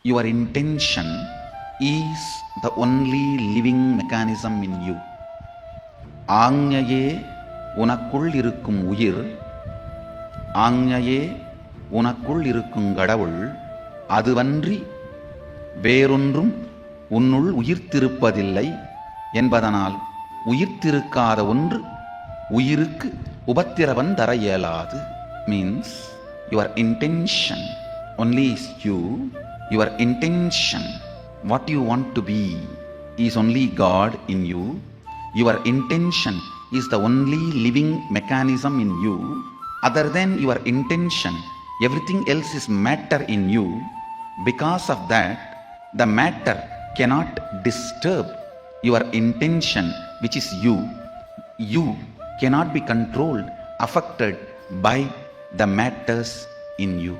your intention is the only living mechanism in you. ஆஞ்ஞையே உனக்குள் இருக்கும் உயிர், ஆஞ்ஞையே உனக்குள் இருக்கும் கடவுள், அதுவன்றி வேறொன்றும் உன்னுள் உயிர்த்திருப்பதில்லை என்பதனால் உயிர்த்திருக்காத ஒன்று உயிருக்கு உபத்திரவம் தர இயலாது. Means your intention only is you. Your intention, what you want to be, is only God in you. Your intention is the only living mechanism in you. Other than your intention, everything else is matter in you. Because of that, the matter cannot disturb your intention, which is you. You cannot be controlled, affected by the matters in you.